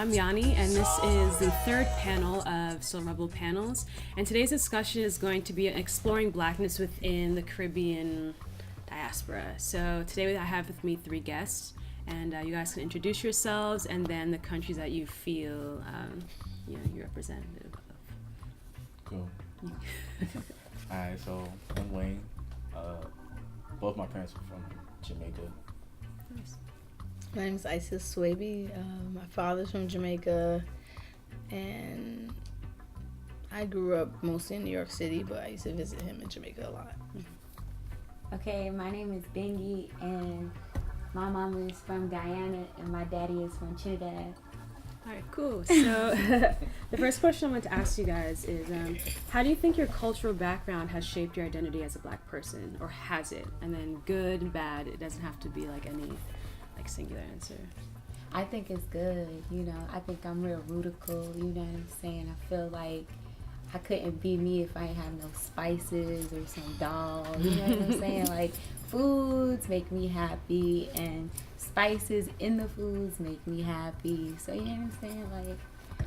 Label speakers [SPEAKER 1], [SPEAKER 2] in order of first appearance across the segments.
[SPEAKER 1] I'm Yanni, and this is the third panel of Soul Rebel panels. And today's discussion is going to be exploring Blackness within the Caribbean diaspora. So today I have with me three guests, and you guys can introduce yourselves and then the countries that you feel you're representative of.
[SPEAKER 2] Cool. Alright, so I'm Wayne. Both my parents are from Jamaica.
[SPEAKER 1] Nice.
[SPEAKER 3] My name's Isis Swaby. My father's from Jamaica, and I grew up mostly in New York City, but I used to visit him in Jamaica a lot.
[SPEAKER 4] Okay, my name is Bengi, and my mom is from Guyana, and my daddy is from Trinidad.
[SPEAKER 1] All right, cool. So the first question I want to ask you guys is, how do you think your cultural background has shaped your identity as a Black person, or has it? And then good and bad, it doesn't have to be like any singular answer.
[SPEAKER 4] I think it's good, I think I'm real rudical, you know what I'm saying? I feel like I couldn't be me if I ain't have no spices or some dal, you know what I'm saying? Like, foods make me happy, and spices in the foods make me happy. So, you know what I'm saying? Like,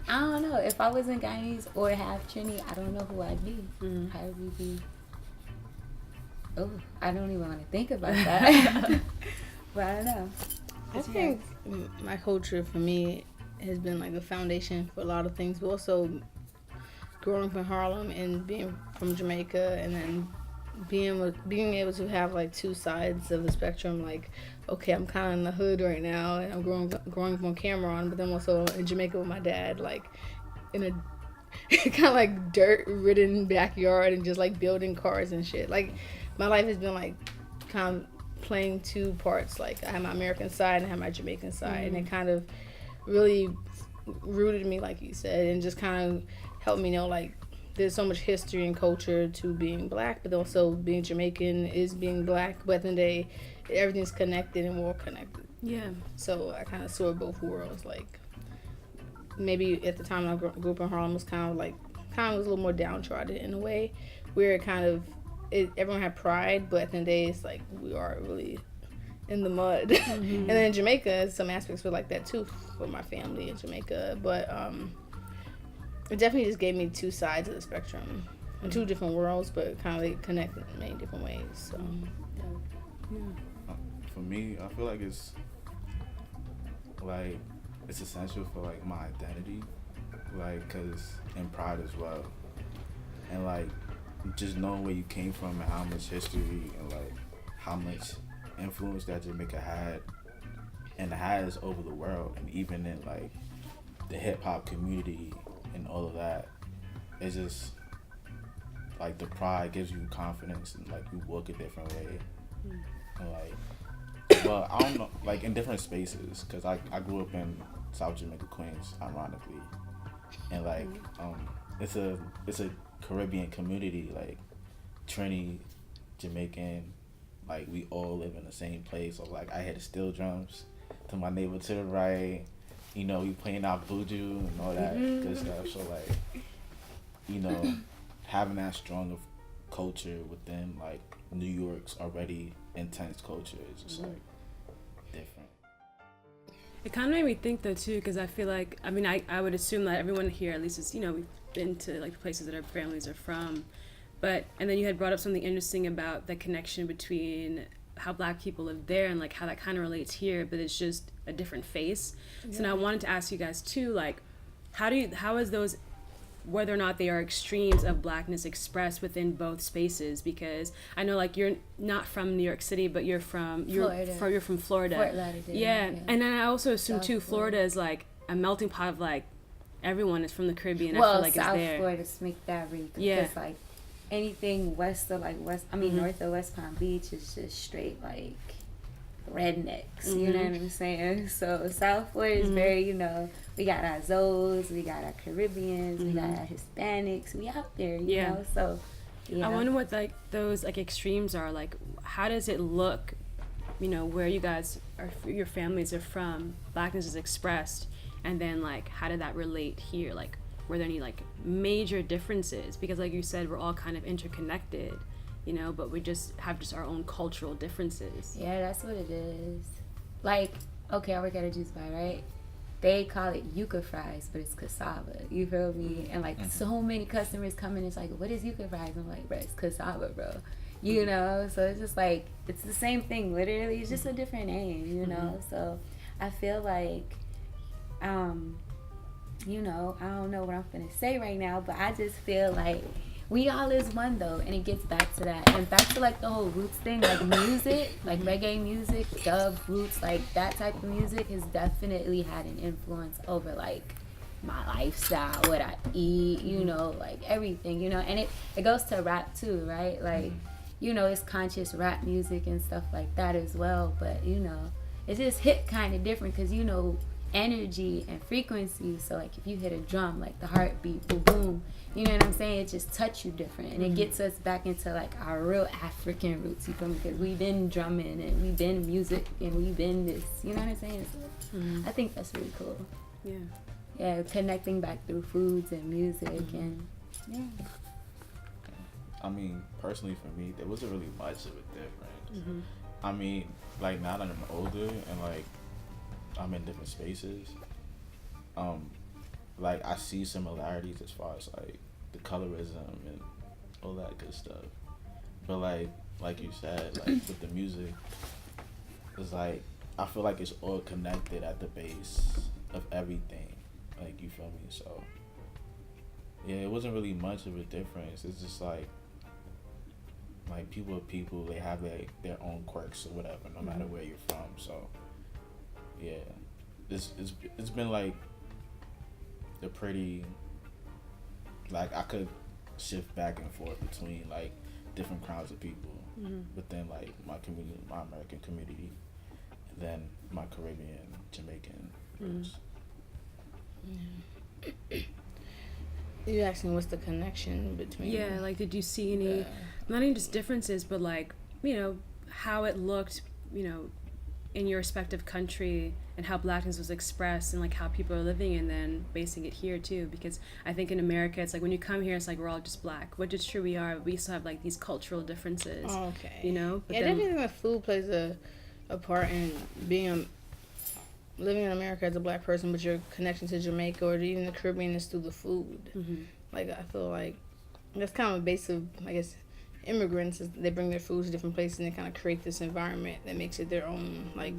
[SPEAKER 4] I don't know. If I wasn't Guyanese or half Trini, I don't know who I'd be. How would we be? Oh, I don't even want to think about that. But I don't know.
[SPEAKER 3] I think my culture for me has been like a foundation for a lot of things, but also growing up in Harlem and being from Jamaica, and then being able to have like two sides of the spectrum. Like, okay, I'm kind of in the hood right now, and I'm growing up on Cameron, but then also in Jamaica with my dad, like in a kind of like dirt-ridden backyard and just like building cars and shit. Like, my life has been like kind of playing two parts. Like, I have my American side and I have my Jamaican side, and it kind of really rooted me, like you said, and just kind of helped me know like there's so much history and culture to being Black, but also being Jamaican is being Black. But at the end of the day, everything's connected and we're all connected.
[SPEAKER 1] Yeah.
[SPEAKER 3] So I kind of saw both worlds. Like, maybe at the time I grew up in Harlem was kind of was a little more downtrodden in a way, where it kind of everyone had pride, but at the end of the day, it's like we are really in the mud. And then in Jamaica, some aspects were like that too for my family in Jamaica. But it definitely just gave me two sides of the spectrum and two different worlds, but kind of like connected in many different ways. So,
[SPEAKER 2] For me, I feel like it's essential for like my identity, like, cause and pride as well, and like just knowing where you came from and how much history and like how much influence that Jamaica had and has over the world, and even in like the hip hop community and all of that. It's just like the pride gives you confidence, and like you walk a different way. And like, well, I don't know, like in different spaces, cause I grew up in South Jamaica, Queens, ironically, and like it's a Caribbean community, like Trini, Jamaican, like we all live in the same place. So like I had steel drums to my neighbor to the right, we playing out voodoo and all that good stuff. So like, having that strong of culture within like New York's already intense culture is just like different.
[SPEAKER 1] It kind of made me think though too, because I feel like, I would assume that everyone here at least is, we've been to like places that our families are from, and then you had brought up something interesting about the connection between how Black people live there and like how that kind of relates here, but it's just a different face. So now I wanted to ask you guys too, like, how is those, whether or not they are extremes of Blackness expressed within both spaces? Because I know like you're not from New York City, but you're from Florida.
[SPEAKER 4] Fort Lauderdale.
[SPEAKER 1] Yeah, and then I also assume too, Florida is like a melting pot of like everyone is from the Caribbean.
[SPEAKER 4] Well,
[SPEAKER 1] I feel like
[SPEAKER 4] South
[SPEAKER 1] it's there.
[SPEAKER 4] Florida make that read.
[SPEAKER 1] Yeah.
[SPEAKER 4] Because like anything west of like north of West Palm Beach is just straight like rednecks. You know what I'm saying? So South Florida is very, we got our Zoes, we got our Caribbeans, we got our Hispanics, we out there, you know. So
[SPEAKER 1] I wonder what like those like extremes are. Like, how does it look, where you guys are, your families are from, Blackness is expressed, and then like how did that relate here? Like, were there any like major differences? Because like you said, we're all kind of interconnected, but we just have our own cultural differences.
[SPEAKER 4] Yeah, that's what it is. Like, okay, I work at a juice bar, right? they call it yuca fries, but it's cassava. You feel me? And like so many customers come in, it's like, what is yuca fries? I'm like, bro, it's cassava, bro. You know, so it's just like, it's the same thing, literally. It's just a different name, you know? So I feel like, you know, I don't know what I'm gonna say right now, but I just feel like we all is one though, and it gets back to that, and back to like the whole roots thing, like music, like reggae music, dub, roots, like that type of music has definitely had an influence over like my lifestyle, what I eat, you know, like everything, you know, and it goes to rap too, right? Like, you know, it's conscious rap music and stuff like that as well, but you know, it just hit kind of different because, you know, energy and frequency. So like if you hit a drum, like the heartbeat, boom boom, you know what I'm saying, it just touch you different, and it gets us back into like our real African roots, you feel me, because we've been drumming and we've been music and we've been this, you know what I'm saying. So I think that's really cool. Yeah, connecting back through foods and music. And
[SPEAKER 2] I mean, personally for me, there wasn't really much of a difference. I mean, like now that I'm older and like I'm in different spaces, like I see similarities as far as like the colorism and all that good stuff. But like you said, like with the music, it's like I feel like it's all connected at the base of everything. Like, you feel me? So yeah, it wasn't really much of a difference. It's just like people are people. They have their own quirks or whatever, no matter where you're from. So yeah, it's been like the pretty, like I could shift back and forth between like different crowds of people within like my community, my American community, and then my Caribbean, Jamaican roots.
[SPEAKER 3] You asking what's the connection between?
[SPEAKER 1] Yeah, like did you see any, not even just differences, but like, you know, how it looked, you know, in your respective country, and how blackness was expressed, and like how people are living, and then basing it here too, because I think in America it's like when you come here it's like we're all just black, which is true, we are, but we still have like these cultural differences. You know, but
[SPEAKER 3] yeah, definitely the food plays a part in being living in America as a black person, but your connection to Jamaica or even the Caribbean is through the food. Like I feel like that's kind of a base of, I guess, immigrants, is they bring their foods to different places and they kind of create this environment that makes it their own. Like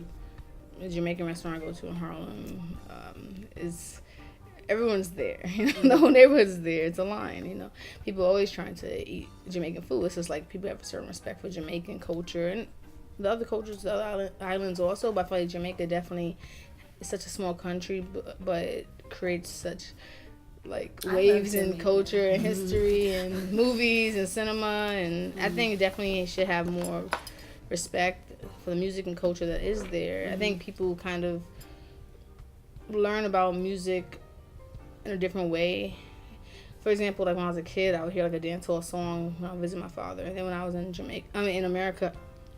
[SPEAKER 3] the Jamaican restaurant I go to in Harlem is everyone's there, you know, the whole neighborhood's there. It's a line, you know. People are always trying to eat Jamaican food. It's just like people have a certain respect for Jamaican culture and the other cultures, the other islands also. But I feel like Jamaica definitely is such a small country, but it creates such like waves in culture and history and movies and cinema, and I think definitely it should have more respect for the music and culture that is there. I think people kind of learn about music in a different way. For example, like when I was a kid, I would hear like a dancehall song when I would visit my father, and then when I was in in America,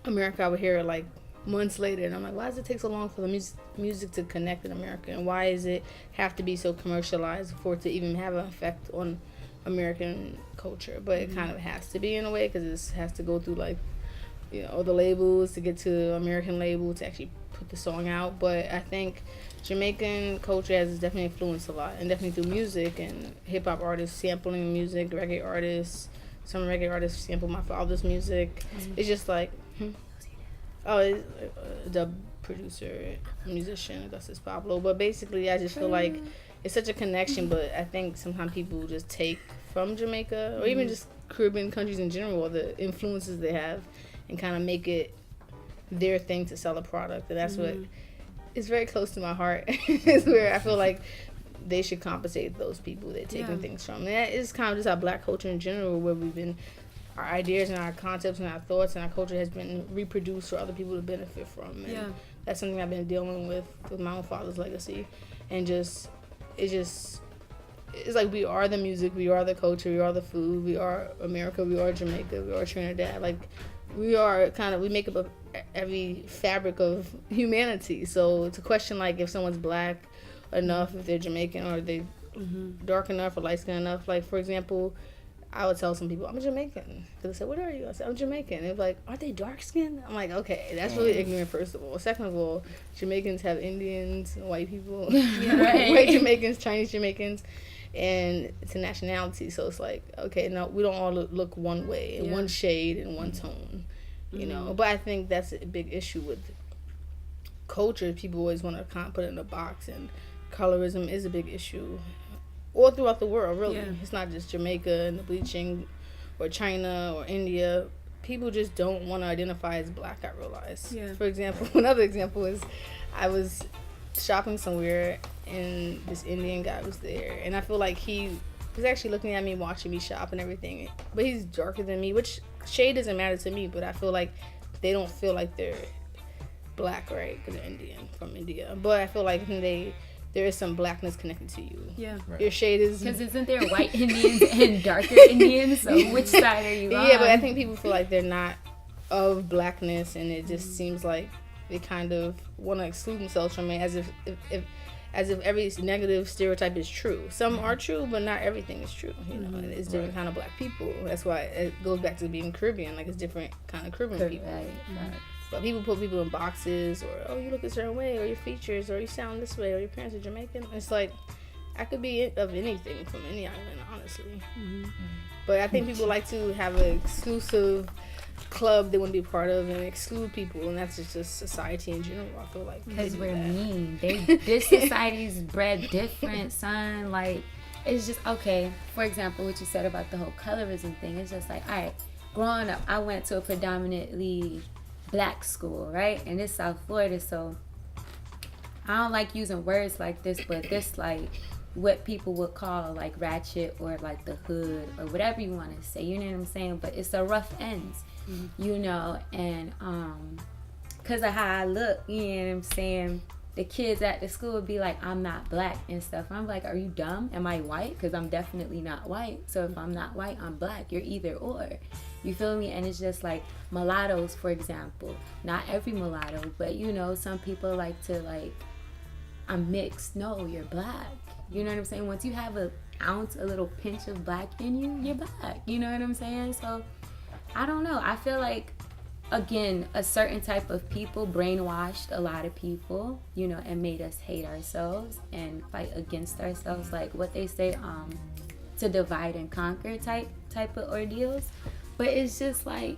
[SPEAKER 3] I would hear it like months later, and I'm like, why does it take so long for the music to connect in America, and why does it have to be so commercialized for it to even have an effect on American culture? But it kind of has to be in a way, because it has to go through like, you know, the labels to get to American label to actually put the song out. But I think Jamaican culture has definitely influenced a lot, and definitely through music and hip-hop artists sampling music, reggae artists. Some reggae artists sample my father's music. It's just like he's a dub producer, musician, Augustus Pablo. But basically, I just feel like it's such a connection, but I think sometimes people just take from Jamaica, or even just Caribbean countries in general, or the influences they have, and kind of make it their thing to sell a product. And that's what is very close to my heart. It's where I feel like they should compensate those people they're taking things from. And that is kind of just our black culture in general, where we've been, our ideas and our concepts and our thoughts and our culture has been reproduced for other people to benefit from. And that's something I've been dealing with my own father's legacy. And it's like we are the music, we are the culture, we are the food, we are America, we are Jamaica, we are Trinidad. Like we make up every fabric of humanity. So it's a question like if someone's black enough, if they're Jamaican, or they dark enough or light skinned enough. Like for example, I would tell some people, I'm a Jamaican. Because I said, what are you? I said, I'm Jamaican. They're like, aren't they dark skinned? I'm like, okay, that's really ignorant, first of all. Second of all, Jamaicans have Indians, white people, white Jamaicans, Chinese Jamaicans, and it's a nationality. So it's like, okay, no, we don't all look one way, in one shade, and one tone, you know. But I think that's a big issue with culture. People always want to kind of put it in a box, and colorism is a big issue all throughout the world, really. It's not just Jamaica and the bleaching or China or India. People just don't want to identify as black, I realize. For example, another example is I was shopping somewhere and this Indian guy was there, and I feel like he was actually looking at me, watching me shop and everything, but he's darker than me, which shade doesn't matter to me, but I feel like they don't feel like they're black, right, because they're Indian, from India. But I feel like there is some blackness connected to you. Your shade is...
[SPEAKER 4] Because isn't there white Indians and darker Indians? So which side are you on?
[SPEAKER 3] Yeah, but I think people feel like they're not of blackness, and it just seems like they kind of want to exclude themselves from it, as if every negative stereotype is true. Some are true, but not everything is true. You know, and it's different kind of black people. That's why it goes back to being Caribbean. Like, it's different kind of Caribbean people. Right. But people put people in boxes, or, oh, you look a certain way, or your features, or you sound this way, or your parents are Jamaican. It's like, I could be of anything from any island, honestly. But I think people like to have an exclusive club they want to be part of and exclude people, and that's just society in general. I feel like
[SPEAKER 4] because we're mean. This society's bred different, son. Like, it's just okay. For example, what you said about the whole colorism thing, it's just like, all right, growing up, I went to a predominantly black school, right? And it's South Florida, so I don't like using words like this, but this like what people would call like ratchet or like the hood or whatever you want to say, you know what I'm saying? But it's a rough ends, you know, and because of how I look, you know what I'm saying, the kids at the school would be like, I'm not black and stuff. I'm like, are you dumb? Am I white? Because I'm definitely not white. So if I'm not white, I'm black. You're either or. You feel me? And it's just like mulattoes, for example. Not every mulatto, but you know, some people like to like, I'm mixed. No, you're black. You know what I'm saying? Once you have a little pinch of black in you, you're black. You know what I'm saying? So I don't know. I feel like, again, a certain type of people brainwashed a lot of people, you know, and made us hate ourselves and fight against ourselves, like what they say, to divide and conquer type of ordeals. But it's just like,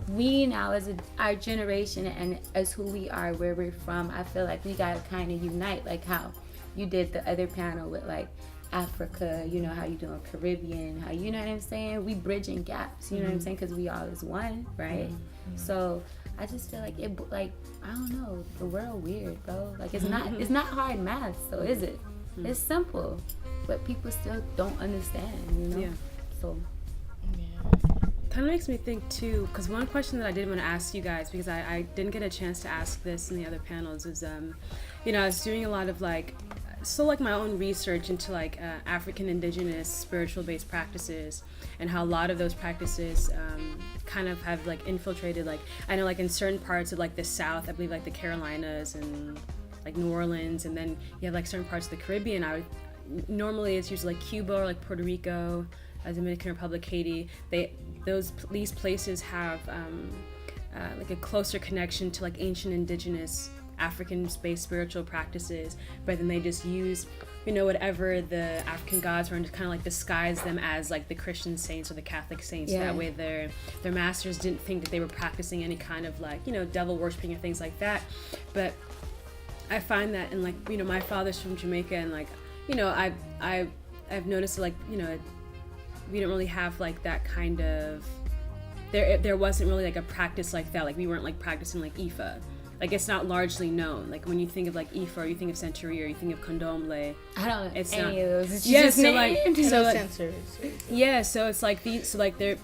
[SPEAKER 4] we now as our generation and as who we are, where we're from, I feel like we gotta kind of unite, like how you did the other panel with like Africa, you know, how you doing Caribbean, how, you know what I'm saying, we bridging gaps, you know what I'm saying, because we all is one, right? So I just feel like it, like, I don't know, the world weird, bro. Like, it's not hard math, so is it? It's simple, but people still don't understand, you know? So
[SPEAKER 1] kind of makes me think too, because one question that I did want to ask you guys, because I didn't get a chance to ask this in the other panels, is you know, I was doing a lot of like my own research into like African indigenous spiritual based practices, and how a lot of those practices kind of have like infiltrated, like I know like in certain parts of like the South, I believe like the Carolinas and like New Orleans, and then you have like certain parts of the Caribbean. Normally it's usually like Cuba or like Puerto Rico, Dominican Republic, Haiti. These places have like a closer connection to like ancient indigenous African-based spiritual practices, but then they just use, you know, whatever the African gods were, and just kind of like disguise them as like the Christian saints or the Catholic saints. That way their masters didn't think that they were practicing any kind of like, you know, devil worshiping or things like that. But I find that, and like, you know, my father's from Jamaica, and like, you know, I've noticed like, you know, we don't really have like that kind of, there wasn't really like a practice like that. Like we weren't like practicing like Ifa. Like it's not largely known. Like when you think of like Ifa, or you think of Santeria, or you think of Condomble,
[SPEAKER 4] I don't know
[SPEAKER 1] it's
[SPEAKER 4] any
[SPEAKER 1] not,
[SPEAKER 4] of those. It's
[SPEAKER 1] yeah,
[SPEAKER 4] just
[SPEAKER 1] so
[SPEAKER 4] named.
[SPEAKER 1] like, so like,
[SPEAKER 3] sensors.
[SPEAKER 1] yeah, so it's like they're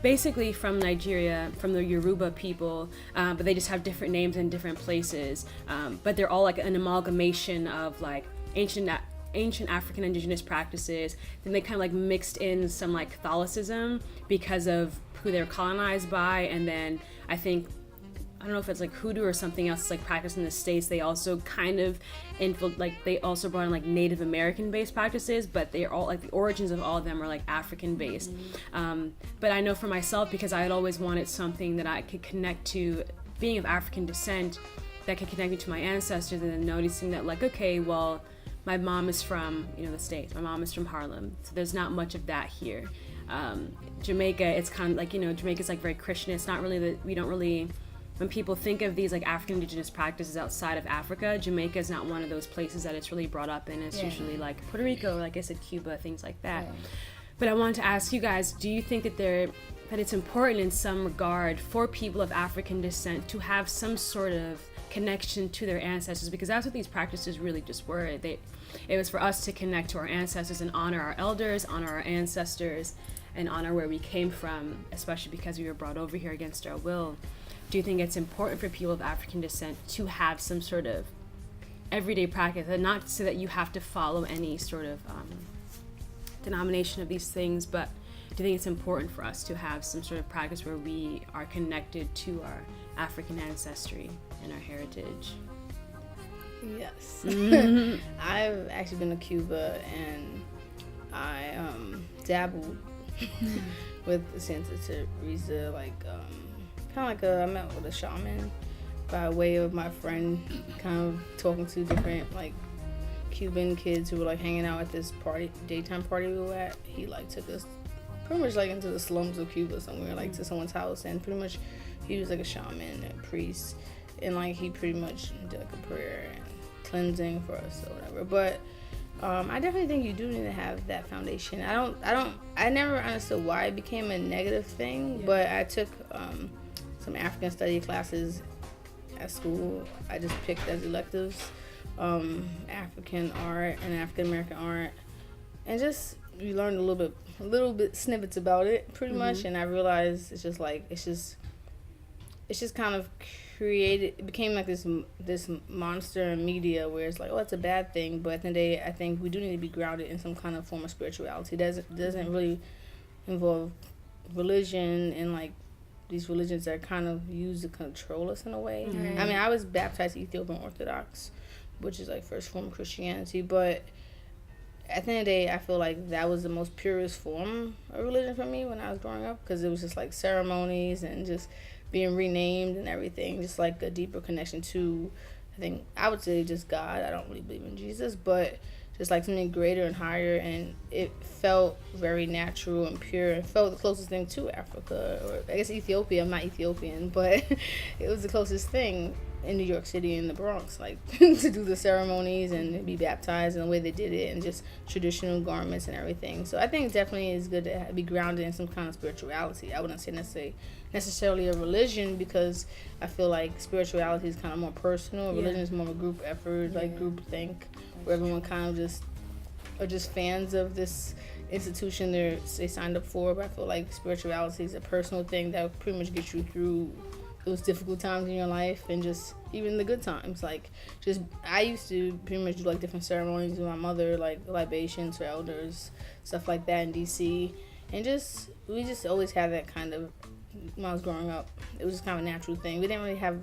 [SPEAKER 1] basically from Nigeria, from the Yoruba people, but they just have different names in different places. But they're all like an amalgamation of like ancient African indigenous practices. Then they kind of like mixed in some like Catholicism because of who they're colonized by, and then I think I don't know if it's like hoodoo or something else, like practiced in the States. They also kind of they also brought in like Native American based practices, but they're all like the origins of all of them are like African based. But I know for myself, because I had always wanted something that I could connect to, being of African descent, that could connect me to my ancestors, and then noticing that like, okay, well, my mom is from, the States. My mom is from Harlem, so there's not much of that here. Jamaica, it's kind of like, Jamaica's like very Christian. It's not really we don't really, when people think of these like African indigenous practices outside of Africa, Jamaica is not one of those places that it's really brought up in. It's usually like Puerto Rico, like I said, Cuba, things like that.
[SPEAKER 4] Yeah.
[SPEAKER 1] But I wanted to ask you guys, do you think that it's important in some regard for people of African descent to have some sort of connection to their ancestors? Because that's what these practices really just were. It was for us to connect to our ancestors and honor our elders, honor our ancestors, and honor where we came from, especially because we were brought over here against our will. Do you think it's important for people of African descent to have some sort of everyday practice, and not so that you have to follow any sort of denomination of these things, but do you think it's important for us to have some sort of practice where we are connected to our African ancestry and our heritage?
[SPEAKER 3] Yes. I've actually been to Cuba, and I dabbled with Santa Teresa, like kind of like I met with a shaman by way of my friend, kind of talking to different like Cuban kids who were like hanging out at this daytime party we were at. He like took us pretty much like into the slums of Cuba somewhere, like to someone's house, and pretty much he was like a shaman, a priest, and like he pretty much did like a prayer and cleansing for us or whatever. But I definitely think you do need to have that foundation. I never understood why it became a negative thing, but I took some African study classes at school. I just picked as electives African art and African American art, and just you learned a little bit snippets about it pretty much. And I realized it's just kind of it became like this monster in media where it's like, oh, it's a bad thing, but at the end of the day, I think we do need to be grounded in some kind of form of spirituality. It doesn't really involve religion and like these religions that are kind of used to control us in a way. I mean, I was baptized Ethiopian Orthodox, which is like first form of Christianity, but at the end of the day, I feel like that was the most purest form of religion for me when I was growing up, because it was just like ceremonies and just being renamed and everything, just like a deeper connection to, I would say just God. I don't really believe in Jesus, but just like something greater and higher, and it felt very natural and pure, and felt the closest thing to Africa, or I guess Ethiopia. I'm not Ethiopian, but it was the closest thing in New York City and the Bronx, like to do the ceremonies and be baptized and the way they did it, and just traditional garments and everything. So I think it definitely is good to be grounded in some kind of spirituality. I wouldn't say necessarily a religion, because I feel like spirituality is kind of more personal. Religion is more of a group effort, like group think, where everyone kind of just are just fans of this institution they signed up for. But I feel like spirituality is a personal thing that pretty much gets you through those difficult times in your life, and just even the good times. Like, just I used to pretty much do like different ceremonies with my mother, like libations for elders, stuff like that in DC, and we just always had that kind of, when I was growing up, it was just kind of a natural thing. We didn't really have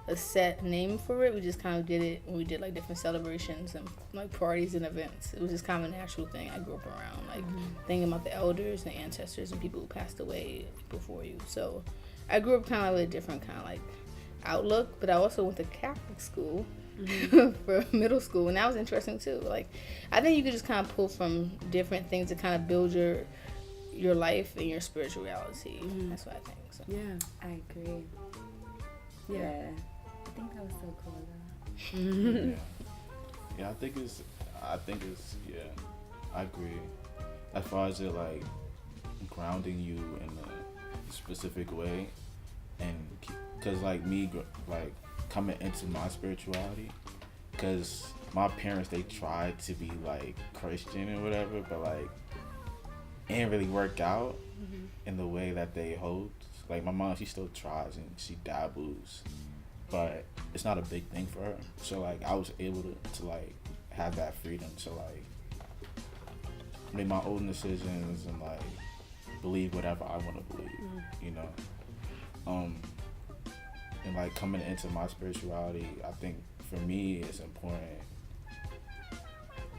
[SPEAKER 3] a set name for it. We just kind of did it when we did like different celebrations and like parties and events. It was just kind of a natural thing I grew up around, like thinking about the elders and ancestors and people who passed away before you. So I grew up kind of with a different kind of like outlook, but I also went to Catholic school for middle school, and that was interesting too. Like, I think you could just kind of pull from different things to kind of build your life and your spirituality. That's what I think. So.
[SPEAKER 1] Yeah,
[SPEAKER 4] I agree. Yeah. I think that was so cool though.
[SPEAKER 2] Yeah, I think it's yeah, I agree. As far as it like grounding you in a specific way, and because like me, like coming into my spirituality, because my parents, they tried to be like Christian or whatever, but like it didn't really work out in the way that they hoped. Like my mom, she still tries and she dabbles, but it's not a big thing for her. So like I was able to like have that freedom to like make my own decisions and like believe whatever I want to believe, you know. and like coming into my spirituality, I think for me it's important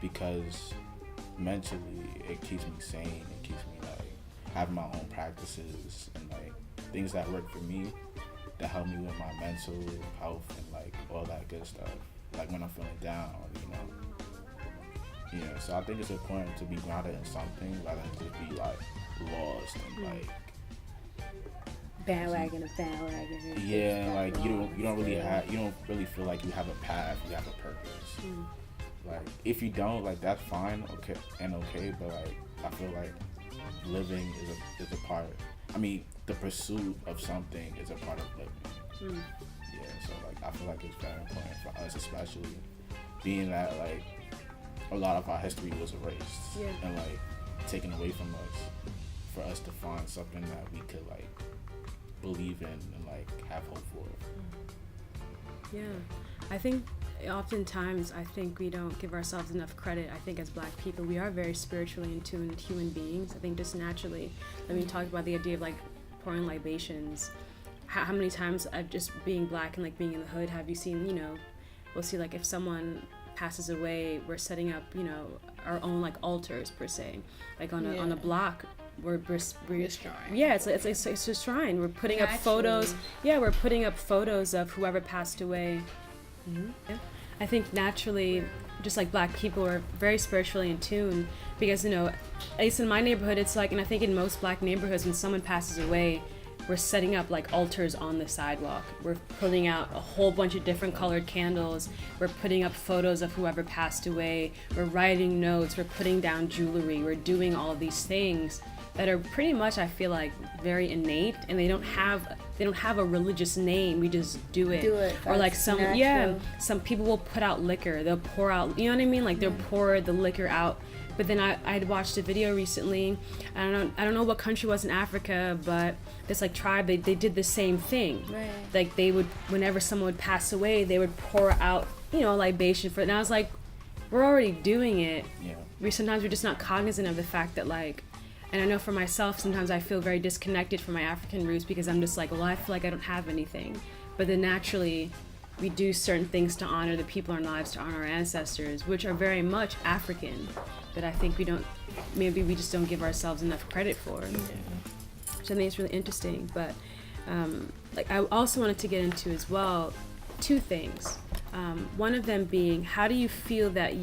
[SPEAKER 2] because mentally it keeps me sane. It keeps me like having my own practices and like things that work for me that help me with my mental health and like all that good stuff. Like when I'm feeling down, you know. Yeah, so I think it's important to be grounded in something rather than just be like lost and like
[SPEAKER 4] bandwagon.
[SPEAKER 2] Yeah, like you don't really feel like you have a path, you have a purpose. Like if you don't, like that's fine, okay, but like I feel like living is a part. I mean, the pursuit of something is a part of living. Yeah, so like I feel like it's very important for us, especially being that like a lot of our history was erased and like taken away from us, for us to find something that we could like believe in and like have hope for.
[SPEAKER 1] Yeah, I think oftentimes I think we don't give ourselves enough credit. I think as Black people, we are very spiritually in tune human beings. I think just naturally, I mean, talk about the idea of like pouring libations. How many times I've just being Black and like being in the hood, have you seen, you know, we'll see like if someone passes away, we're setting up, you know, our own like altars per se, like on a block. We're
[SPEAKER 3] shrine.
[SPEAKER 1] Yeah, it's a shrine. We're putting up photos. Yeah, we're putting up photos of whoever passed away. Yeah. I think naturally, just like Black people are very spiritually in tune because, you know, at least in my neighborhood, it's like, and I think in most Black neighborhoods, when someone passes away, we're setting up like altars on the sidewalk. We're putting out a whole bunch of different colored candles. We're putting up photos of whoever passed away. We're writing notes. We're putting down jewelry. We're doing all these things that are pretty much, I feel like, very innate, and they don't have a religious name. We just do it. Or like some people will put out liquor. They'll pour out, you know what I mean? Like they'll pour the liquor out. But then I'd watched a video recently. I don't know what country it was in Africa, but this like tribe, they did the same thing.
[SPEAKER 4] Right.
[SPEAKER 1] Like they would, whenever someone would pass away, they would pour out, you know, a libation for it. And I was like, we're already doing it. Yeah. Sometimes we're just not cognizant of the fact that like, and I know for myself, sometimes I feel very disconnected from my African roots because I'm just like, well, I feel like I don't have anything. But then naturally, we do certain things to honor the people in our lives, to honor our ancestors, which are very much African, but I think maybe we just don't give ourselves enough credit for. Yeah. Which I think is really interesting. But like I also wanted to get into as well, two things. One of them being, how do you feel that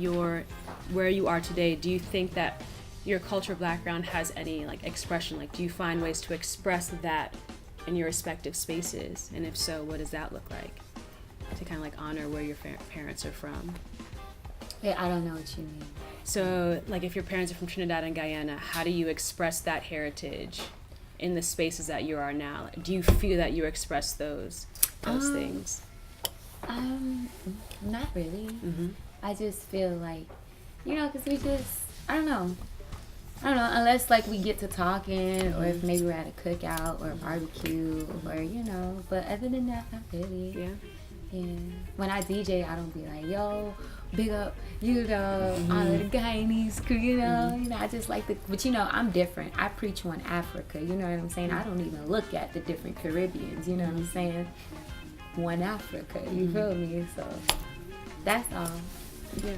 [SPEAKER 1] where you are today, do you think that your cultural background has any like expression? Like, do you find ways to express that in your respective spaces? And if so, what does that look like? To kind of like honor where your parents are from.
[SPEAKER 4] Yeah, I don't know what you mean.
[SPEAKER 1] So, like, if your parents are from Trinidad and Guyana, how do you express that heritage in the spaces that you are now? Do you feel that you express those things?
[SPEAKER 4] Not really.
[SPEAKER 1] Mm-hmm.
[SPEAKER 4] I just feel like, you know, because we just, I don't know, unless like we get to talking, or if maybe we're at a cookout or a barbecue, or, you know, but other than that, not really.
[SPEAKER 1] Yeah.
[SPEAKER 4] Yeah. When I DJ, I don't be like, yo, big up, you know, all of the Guyanese crew, you know. You know, I just like but you know, I'm different. I preach on Africa, you know what I'm saying? I don't even look at the different Caribbeans, you know what I'm saying? One Africa, you feel me? So that's all.
[SPEAKER 1] Yeah.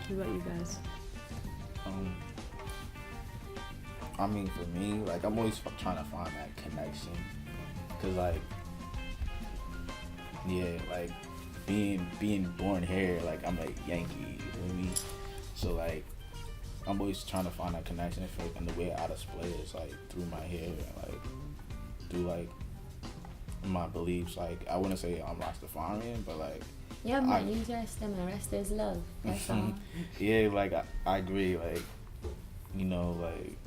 [SPEAKER 1] What about you guys?
[SPEAKER 2] I mean, for me, like, I'm always trying to find that connection, cause like, yeah, like being born here, like I'm a Yankee, you know what I mean? So like, I'm always trying to find that connection, and the way I display it is like through my hair, and like through like my beliefs. Like, I wouldn't say I'm Rastafarian, but like,
[SPEAKER 4] yeah, man, you just them, the rest is love. That's all.
[SPEAKER 2] Yeah, like I agree. Like, you know, like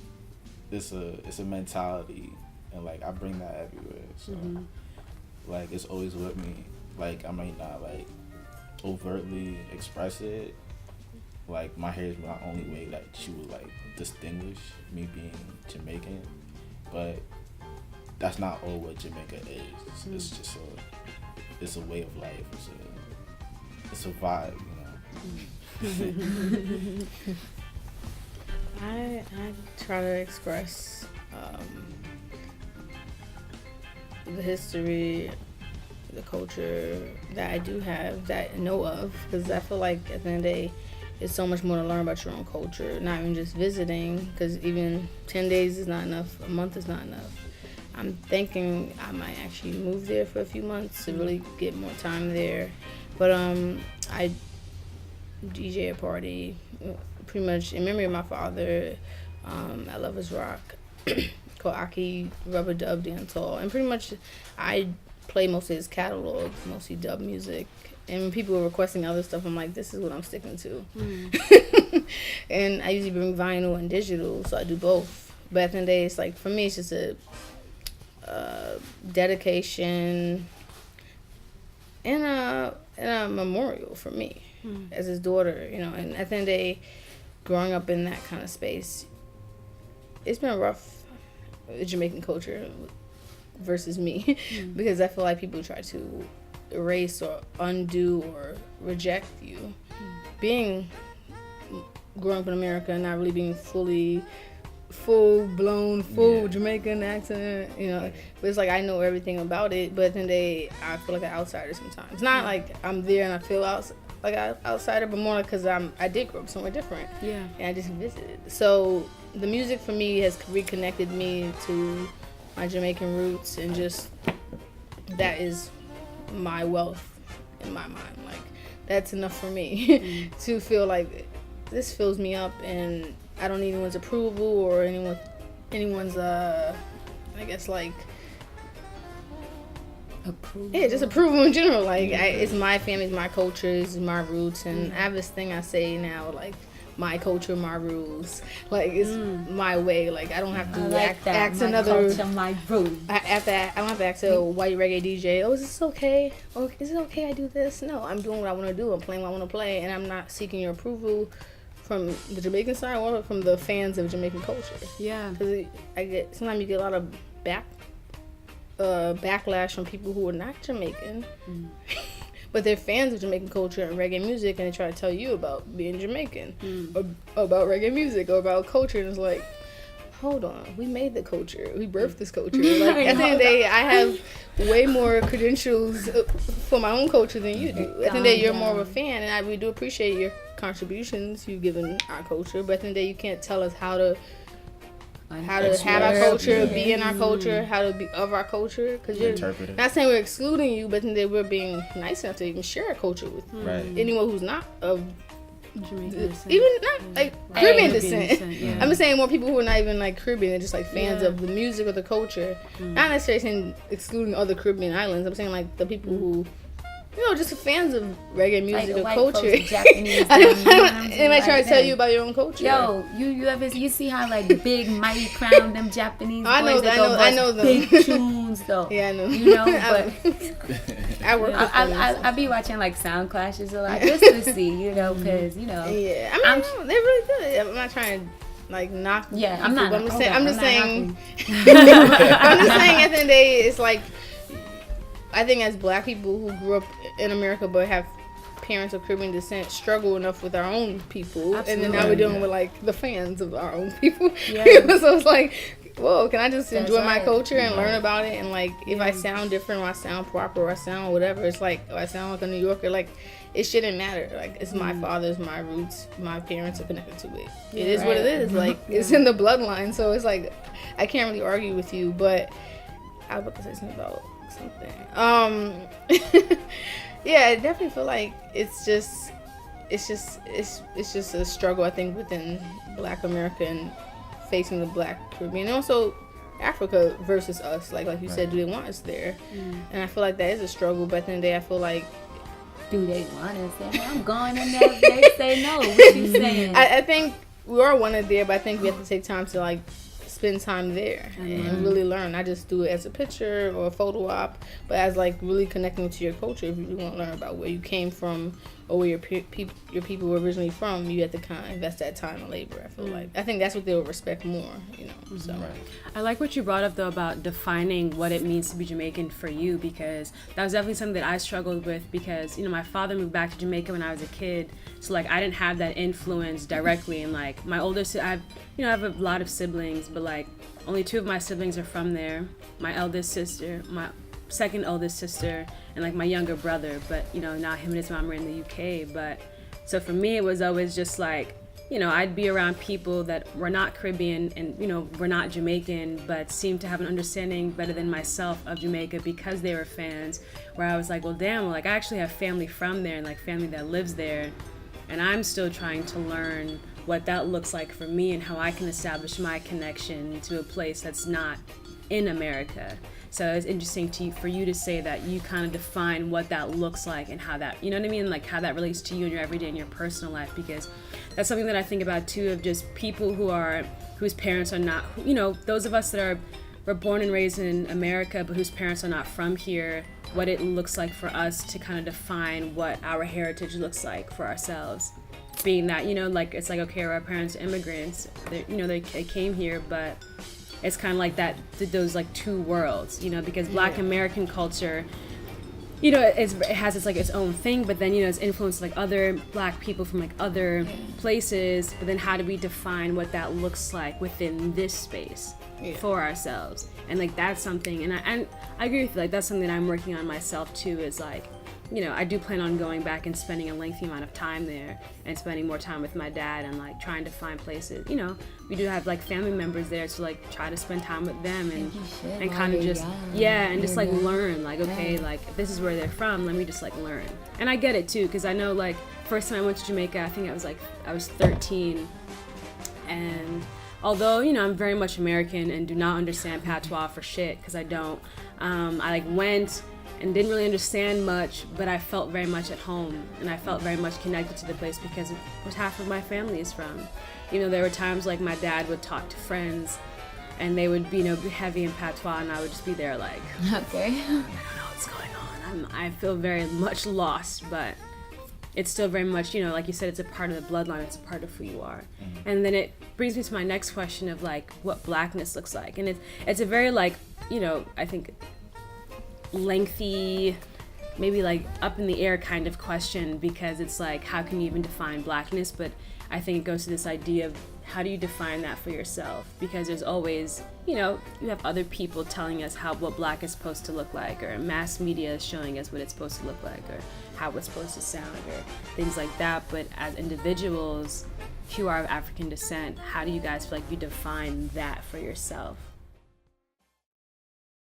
[SPEAKER 2] it's a mentality, and like I bring that everywhere. So like it's always with me. Like I might not like overtly express it. Like my hair is my only way that you would like distinguish me being Jamaican, but that's not all what Jamaica is. It's just it's a way of life. It's a vibe, you know.
[SPEAKER 3] I try to express the history the culture that I do have, that I know of, because I feel like at the end of the day, it's so much more to learn about your own culture, not even just visiting, because even 10 days is not enough, a month is not enough. I'm thinking I might actually move there for a few months to really get more time there. But I DJ a party, pretty much in memory of my father, at Lovers Rock, called Aki Rubber Dub Dance Hall. And pretty much I play most of his catalog, mostly dub music. And when people were requesting other stuff, I'm like, this is what I'm sticking to. And I usually bring vinyl and digital, so I do both. But at the end of the day, it's like, for me, it's just a dedication and a memorial for me as his daughter, you know. And at the end of the day, growing up in that kind of space, it's been rough, Jamaican culture versus me, because I feel like people try to erase or undo or reject you. Growing up in America and not really being full-blown Jamaican accent, you know. But it's like I know everything about it, but at the end of the day, I feel like an outsider sometimes. It's not like I'm there and I feel like an outsider, but more like because I did grow up somewhere different. Yeah. And I just visited. So the music for me has reconnected me to my Jamaican roots, and just that is my wealth in my mind. Like, that's enough for me to feel like this fills me up, and I don't need anyone's approval or anyone's I guess like approval. Yeah, just approval in general. Like, it's my family, it's my culture, it's my roots, and I have this thing I say now, like, my culture, my rules. Like, it's my way. Like, I don't have to ask another. Culture, my rules. I don't have to ask a white reggae DJ. Oh, is this okay? Oh, is it okay I do this? No, I'm doing what I want to do. I'm playing what I want to play, and I'm not seeking your approval from the Jamaican side or from the fans of Jamaican culture. Yeah. Because sometimes you get a lot of backlash from people who are not Jamaican. But they're fans of Jamaican culture and reggae music, and they try to tell you about being Jamaican, or about reggae music, or about culture, and it's like, hold on, we made the culture, we birthed this culture. Like, at the end of the day, I have way more credentials for my own culture than you do. At the end of the day, you're more of a fan, and we do appreciate your contributions you've given our culture, but at the end of the day, you can't tell us how to have our culture, be in our culture, how to be of our culture. Because you're not saying we're excluding you, but then we're being nice enough to even share our culture with anyone who's not of Jamaican descent. Even not like Caribbean descent. Yeah. I'm just saying more people who are not even like Caribbean, they're just like fans of the music or the culture. Not necessarily saying excluding other Caribbean islands. I'm saying like the people who, you know, just fans of reggae music or culture. Japanese. They might try to tell you about your own culture.
[SPEAKER 4] Yo, you see how like big mighty crown them Japanese
[SPEAKER 3] I know,
[SPEAKER 4] boys
[SPEAKER 3] I know them.
[SPEAKER 4] Big tunes though.
[SPEAKER 3] Yeah, I know.
[SPEAKER 4] You know, but
[SPEAKER 3] I work with
[SPEAKER 4] I be watching like sound clashes a lot just to see, you know, because you know.
[SPEAKER 3] Yeah, I mean, they're really good. I'm not trying to like knock.
[SPEAKER 4] Yeah, I'm not.
[SPEAKER 3] I'm just saying. I'm just saying at the end of the day, it's like, I think as Black people who grew up in America but have parents of Caribbean descent struggle enough with our own people. Absolutely. And then now we're dealing with like the fans of our own people. Yeah. So it's like, whoa, can I just enjoy my culture and learn about it? And like, if I sound different or I sound proper or I sound whatever, it's like, I sound like a New Yorker, like, it shouldn't matter. Like, it's my father's, my roots, my parents are connected to it. It is what it is. Like, it's in the bloodline. So it's like, I can't really argue with you, but I was about to say something about something. Yeah, I definitely feel like it's just a struggle, I think, within Black America and facing the Black Caribbean, and also Africa versus us. Like you said, do they want us there? And I feel like that is a struggle. But at the end of the day, I feel like,
[SPEAKER 4] do they want us there? I'm going in there. If they say no, what you saying?
[SPEAKER 3] I think we are wanted there, but I think we have to take time to like spend time there and really learn. Not just do it as a picture or a photo op, but as like really connecting to your culture. If you really want to learn about where you came from or where your people were originally from, you have to kind of invest that time and labor. I feel like I think that's what they'll respect more, you know. So
[SPEAKER 1] I like what you brought up though about defining what it means to be Jamaican for you, because that was definitely something that I struggled with, because you know my father moved back to Jamaica when I was a kid, so like I didn't have that influence directly. And like my oldest, I have a lot of siblings, but like only 2 of my siblings are from there. My eldest sister, my second oldest sister and like my younger brother, but you know, now him and his mom are in the UK. But so for me, it was always just like, you know, I'd be around people that were not Caribbean and, you know, were not Jamaican, but seemed to have an understanding better than myself of Jamaica because they were fans, where I was like, well, damn, like I actually have family from there and like family that lives there. And I'm still trying to learn what that looks like for me and how I can establish my connection to a place that's not in America. So it's interesting for you to say that you kind of define what that looks like and how that, you know what I mean? Like how that relates to you in your everyday and your personal life, because that's something that I think about too, of just people whose parents are not, you know, those of us that were born and raised in America, but whose parents are not from here, what it looks like for us to kind of define what our heritage looks like for ourselves. Being that, you know, like it's like, okay, our parents are immigrants, you know, they came here, but it's kind of like that, those like two worlds, you know, because Black American culture, you know, it has its own thing, but then, you know, it's influenced like other Black people from like other places, but then how do we define what that looks like within this space for ourselves? And like that's something, and I agree with you, like that's something I'm working on myself too, is like, you know, I do plan on going back and spending a lengthy amount of time there and spending more time with my dad and like trying to find places. You know, we do have like family members there, so like try to spend time with them and kind of just and just like learn, like, okay, like if this is where they're from, let me just like learn. And I get it too, because I know like first time I went to Jamaica, I think I was 13, and although, you know, I'm very much American and do not understand patois for shit, because I don't, I like went and didn't really understand much, but I felt very much at home and I felt very much connected to the place because it was half of my family is from. You know, there were times like my dad would talk to friends and they would be, you know, heavy in patois, and I would just be there like,
[SPEAKER 4] okay,
[SPEAKER 1] I don't know what's going on. I feel very much lost, but it's still very much, you know, like you said, it's a part of the bloodline, it's a part of who you are. Mm-hmm. And then it brings me to my next question of like what Blackness looks like. And it's a very like, you know, I think lengthy, maybe like up in the air kind of question, because it's like, how can you even define Blackness? But I think it goes to this idea of how do you define that for yourself? Because there's always, you know, you have other people telling us what Black is supposed to look like, or mass media is showing us what it's supposed to look like, or how it's supposed to sound, or things like that. But as individuals who are of African descent, how do you guys feel like you define that for yourself?